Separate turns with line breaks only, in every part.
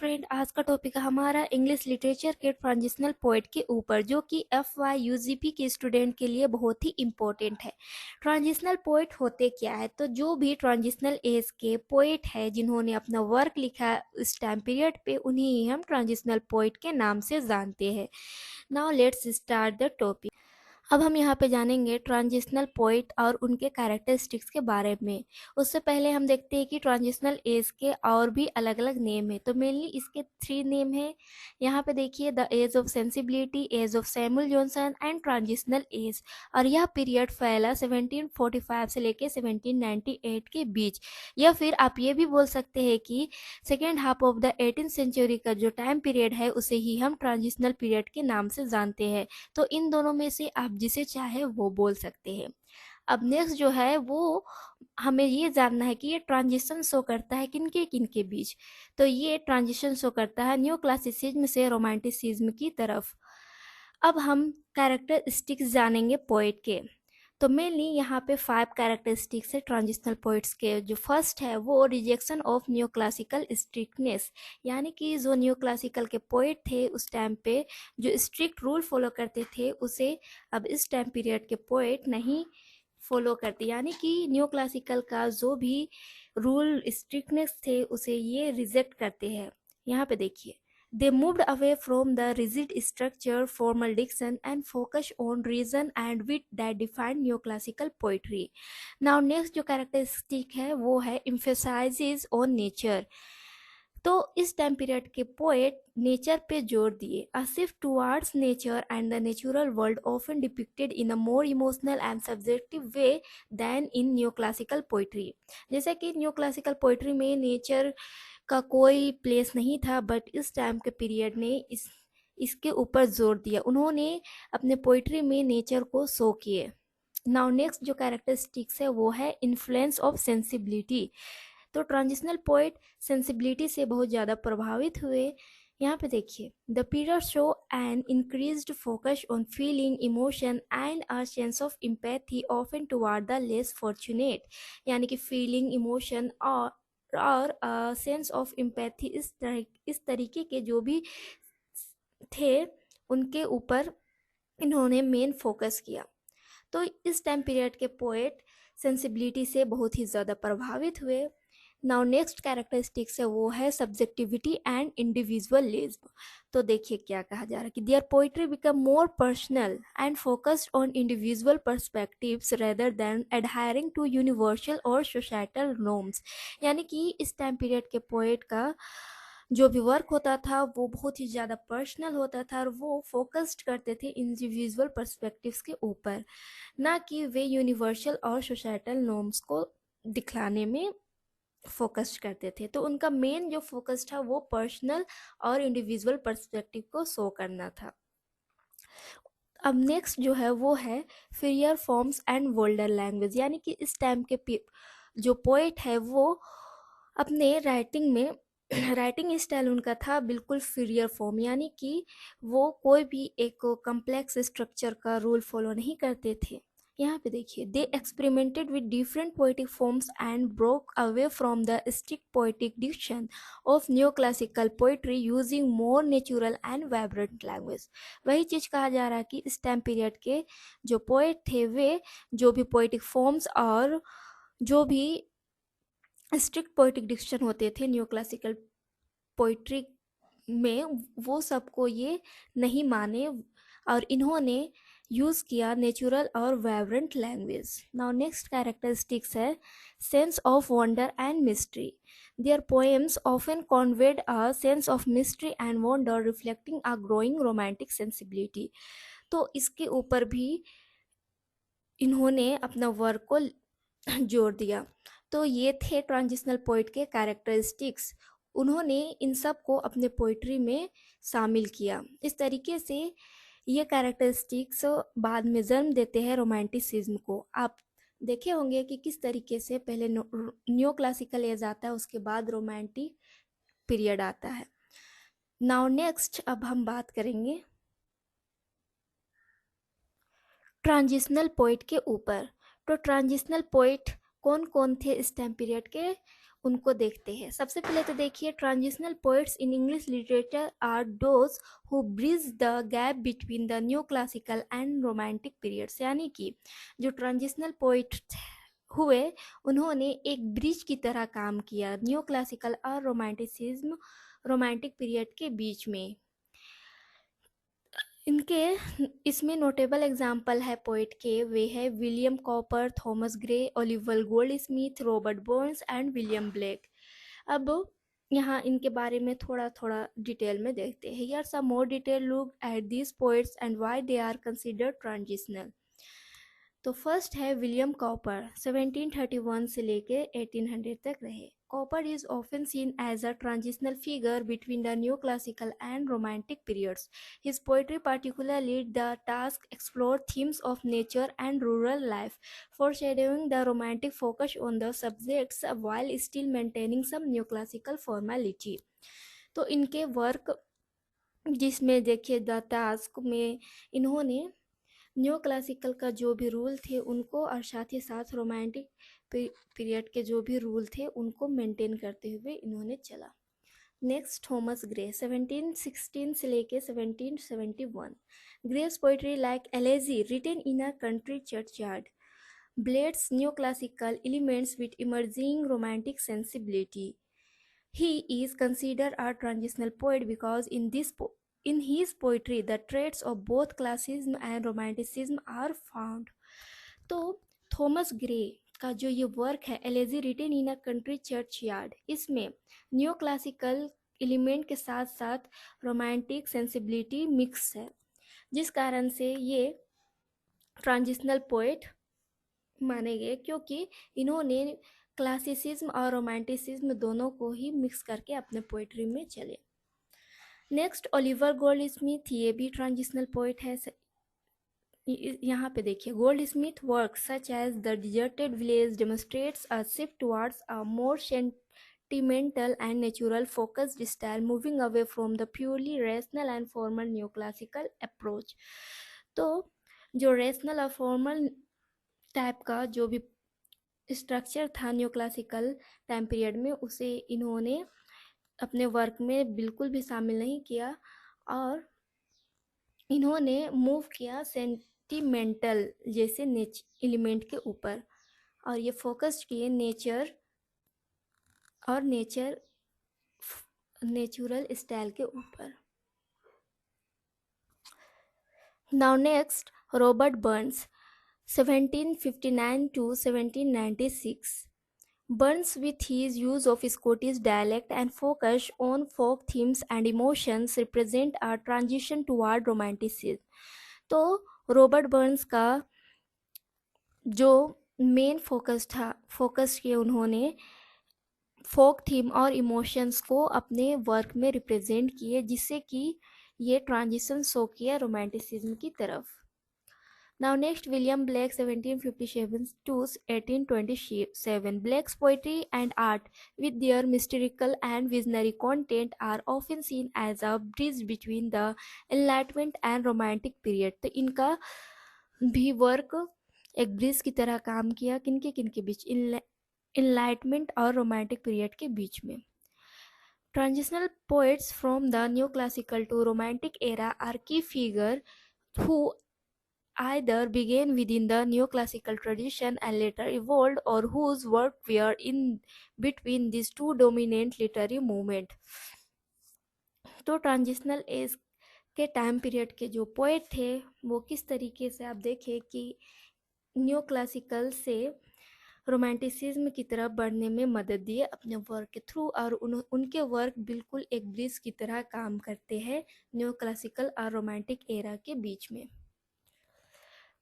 Student, आज का topic है हमारा इंग्लिश लिटरेचर के ट्रांजिशनल पोएट के ऊपर, जो कि FY UGP के स्टूडेंट के लिए बहुत ही इम्पोर्टेंट है। ट्रांजिशनल पोएट होते क्या है? तो जो भी ट्रांजिशनल एज के पोएट है जिन्होंने अपना वर्क लिखा इस टाइम पीरियड पे, उन्हें ही हम ट्रांजिशनल पोएट के नाम से जानते हैं। Now let's start the topic. अब हम यहाँ पे जानेंगे ट्रांजिशनल पोइट और उनके कैरेक्टरिस्टिक्स के बारे में। उससे पहले हम देखते हैं कि ट्रांजिशनल एज के और भी अलग अलग नेम है। तो मेनली इसके 3 नेम है। यहाँ पे देखिए, the age of sensibility, age of Samuel Johnson and transitional age. और यह पीरियड फैला 1745 से लेके 1798 के बीच, या फिर आप ये भी बोल सकते हैं कि second half of the 18th century का जो टाइम पीरियड है उसे ही हम ट्रांजिशनल पीरियड के नाम से जानते हैं। तो इन दोनों में से आप जिसे चाहे वो बोल सकते हैं। अब नेक्स्ट जो है वो हमें ये जानना है कि ये ट्रांजिशन शो करता है किनके किनके बीच। तो ये ट्रांजिशन शो करता है न्यू क्लासिसिज्म से रोमांटिसिज्म की तरफ। अब हम कैरेक्टरिस्टिक्स जानेंगे पोएट के। तो मेनली यहाँ पे 5 कैरेक्टरिस्टिक्स है ट्रांजिशनल पोइट्स के। जो फर्स्ट है वो rejection of new classical strictness, यानी कि जो न्यू क्लासिकल के पोइट थे उस टाइम पे जो स्ट्रिक्ट रूल फॉलो करते थे उसे अब इस टाइम पीरियड के पोइट नहीं फॉलो करते, यानी कि न्यू क्लासिकल का जो भी रूल स्ट्रिक्टनेस थे उसे ये रिजेक्ट करते हैं। यहाँ पे देखिए, they moved away from the rigid structure, formal diction, and focus on reason and wit that defined neoclassical poetry. Now next जो characteristic है वो है emphasizes on nature. तो इस टाइम पीरियड के पोएट नेचर पे जोर दिए। A shift towards nature and the natural world often depicted in a more emotional and subjective way then in new classical poetry. जैसे कि न्यू क्लासिकल पोइट्री में nature का कोई प्लेस नहीं था, बट इस टाइम के पीरियड ने इसके ऊपर जोर दिया। उन्होंने अपने पोइट्री में नेचर को शो किए। नाउ नेक्स्ट जो कैरेक्टरिस्टिक्स है वो है इन्फ्लुएंस ऑफ सेंसिबिलिटी। तो ट्रांजिशनल पोएट सेंसिबिलिटी से बहुत ज़्यादा प्रभावित हुए। यहाँ पे देखिए, the period show N increased focus on feeling, emotion and a sense of empathy often toward the less fortunate, यानी कि फीलिंग, इमोशन और सेंस ऑफ एम्पैथी इस तरीके के जो भी थे उनके ऊपर इन्होंने मेन फोकस किया। तो इस टाइम पीरियड के पोएट सेंसिबिलिटी से बहुत ही ज़्यादा प्रभावित हुए। नाउ नेक्स्ट कैरेक्टरिस्टिक्स है वो है सब्जेक्टिविटी एंड इंडिविजुअलिज्म। तो देखिए क्या कहा जा रहा है कि their poetry become more personal and focused on individual perspectives rather than adhering to universal और सोसाइटल नॉर्म्स, यानी कि इस टाइम पीरियड के पोएट का जो भी वर्क होता था वो बहुत ही ज़्यादा पर्सनल होता था और वो फोकस्ड करते थे इंडिविजुअल पर्सपेक्टिव्स के ऊपर, ना कि वे यूनिवर्सल और सोसाइटल नॉर्म्स को दिखलाने में फोकस करते थे। तो उनका मेन जो फोकस था वो पर्सनल और इंडिविजुअल पर्सपेक्टिव को शो करना था। अब नेक्स्ट जो है वो है फ्रीयर फॉर्म्स एंड वोल्डर लैंग्वेज, यानी कि इस टाइम के जो पोएट है वो अपने राइटिंग में राइटिंग स्टाइल उनका था बिल्कुल फ्रीयर फॉर्म, यानी कि वो कोई भी एक कॉम्प्लेक्स स्ट्रक्चर का रूल फॉलो नहीं करते थे। यहाँ पे देखिए, they experimented with different poetic forms and broke away from the strict poetic diction of new classical poetry using more natural and vibrant language. वही चीज़ कहा जा रहा है कि इस टाइम पीरियड के जो पोएट थे वे जो भी पोएटिक फॉर्म्स और जो भी स्ट्रिक्ट पोएटिक डिक्शन होते थे न्यू क्लासिकल पोइट्री में, वो सबको ये नहीं माने और इन्होंने यूज़ किया नेचुरल और vibrant language. Now next characteristics है sense of wonder and mystery. Their poems often conveyed a sense of mystery and wonder reflecting a growing romantic sensibility. तो इसके ऊपर भी इन्होंने अपना वर्क को जोड़ दिया। तो ये थे ट्रांजिशनल पोइट के कैरेक्टरिस्टिक्स। उन्होंने इन सब को अपने पोइट्री में शामिल किया। इस तरीके से ये कैरेक्टरिस्टिक्स बाद में जन्म देते हैं रोमांटिसिज्म को। आप देखे होंगे कि किस तरीके से पहले न्यू क्लासिकल एज आता है, उसके बाद रोमांटिक पीरियड आता है। नाउ नेक्स्ट अब हम बात करेंगे ट्रांजिशनल पोइट के ऊपर। तो ट्रांजिशनल पोइट कौन कौन थे इस टाइम पीरियड के, उनको देखते हैं। सबसे पहले तो देखिए, transitional poets in English literature are those who bridge the gap between the new classical and romantic periods. यानी कि जो ट्रांजिशनल पोइट हुए, उन्होंने एक ब्रिज की तरह काम किया न्यू क्लासिकल और रोमांटिक पीरियड के बीच में। इनके इसमें नोटेबल एग्जाम्पल है पोइट के, वे है William copper, Thomas Gray, Oliver gold Smith, Robert Burns and William Blake. अब यहाँ इनके बारे में थोड़ा थोड़ा डिटेल में देखते हैं। Here some more detail look at these poets and why they are considered transitional. तो फर्स्ट है विलियम कॉपर, 1731 से लेके 1800 तक रहे। Cowper is often seen as a transitional figure between the new classical and romantic periods. His poetry, particularly the task, explore themes of nature and rural life, foreshadowing the romantic focus on the subjects while still maintaining some neoclassical formality. तो इनके work जिसमें देखिए the task में इन्होंने new classical का जो भी rule थे उनको, और साथ ही साथ रोमांटिक पीरियड के जो भी रूल थे उनको मेंटेन करते हुए इन्होंने चला। नेक्स्ट, थॉमस ग्रे, 1716 से लेके 1771। Gray's poetry like elegy written in a country churchyard blends neoclassical elements with emerging romantic sensibility. He is considered a transitional poet because in his poetry the traits of both classicism and romanticism are found. तो Thomas Gray का जो ये work है elegy written in a country church yard, इसमें new classical element के साथ साथ romantic sensibility mix है, जिस कारण से ये ट्रांजिशनल पोएट माने गए, क्योंकि इन्होंने क्लासिसिज्म और रोमांटिसिज्म दोनों को ही मिक्स करके अपने पोएट्री में चले। नेक्स्ट, ओलिवर गोल्ड स्मिथ, ये भी ट्रांजिशनल पोएट है। यहाँ पे देखिए, Goldsmith work such as the deserted village demonstrates a shift towards a more sentimental and natural focused style, moving away from the purely rational and formal neoclassical approach. तो जो rational और formal type का जो भी structure था new classical time period में, उसे इन्होंने अपने वर्क में बिल्कुल भी शामिल नहीं किया, और इन्होंने मूव किया सेंटिमेंटल जैसे एलिमेंट के ऊपर, और ये फोकस किए नेचर और नेचुरल स्टाइल के ऊपर। Now next, Robert Burns, 1759 to 1796. Burns, with his use of Scottish dialect and focus on folk themes and emotions, represent a transition toward romanticism. तो रॉबर्ट बर्न्स का जो मेन फोकस किए उन्होंने फोक theme और emotions को अपने वर्क में represent किए, जिससे कि ये ट्रांजिशन शो किया रोमांटिसिज्म की तरफ। Now next, William Blake, 1757 to 1827. Blake's poetry and art, with their mystical and visionary content, are often seen as a bridge between the Enlightenment and Romantic period. तो इनका भी वर्क एक bridge की तरह काम किया, किनके बीच, इनलाइटमेंट और रोमांटिक पीरियड के बीच में। Transitional poets from the neoclassical to romantic era are key figures who either began within the neoclassical tradition and later evolved, or whose work were in between these two dominant literary movements. तो transitional as के time period के जो poet थे वो किस तरीके से, आप देखें कि न्यू क्लासिकल से रोमांटिसिज्म की तरफ बढ़ने में मदद दिए अपने वर्क के थ्रू, और उनके वर्क बिल्कुल एक ब्रिज की तरह काम करते हैं न्यू क्लासिकल और रोमांटिक एरा के बीच में।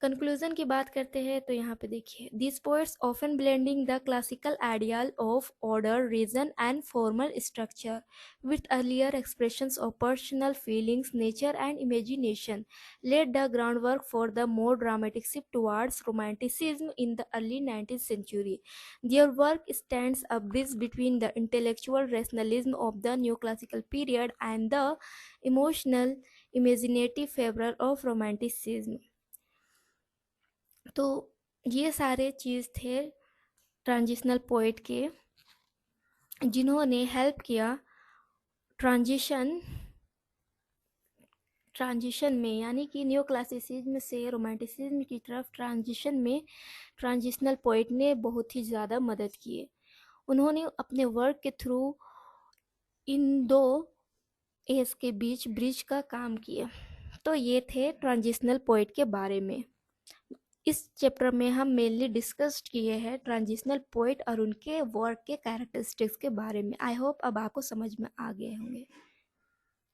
कंक्लूजन की बात करते हैं तो यहाँ पे देखिए, this poets often blending the classical ideal of order, reason and formal structure with earlier expressions of personal feelings, nature and imagination, laid the groundwork for the more dramatic shift towards romanticism in the early 19th century. Their work stands a bridge between the intellectual rationalism of the neoclassical period and the emotional imaginative fervor of romanticism. तो ये सारे चीज़ थे transitional poet के। जिन्होंने help किया transition में, यानी कि न्यू क्लासिसिज्म से रोमांटिसिज्म की तरफ ट्रांजिशन में ट्रांजिशनल पोइट ने बहुत ही ज़्यादा मदद की है। उन्होंने अपने वर्क के थ्रू इन दो एज के बीच ब्रिज का काम किया। तो ये थे ट्रांजिशनल पोइट के बारे में। इस चैप्टर में हम मेनली डिस्कस्ड किए हैं ट्रांजिशनल पोइट और उनके वर्क के कैरेक्टरिस्टिक्स के बारे में। आई होप अब आपको समझ में आ गए होंगे।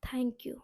Thank you.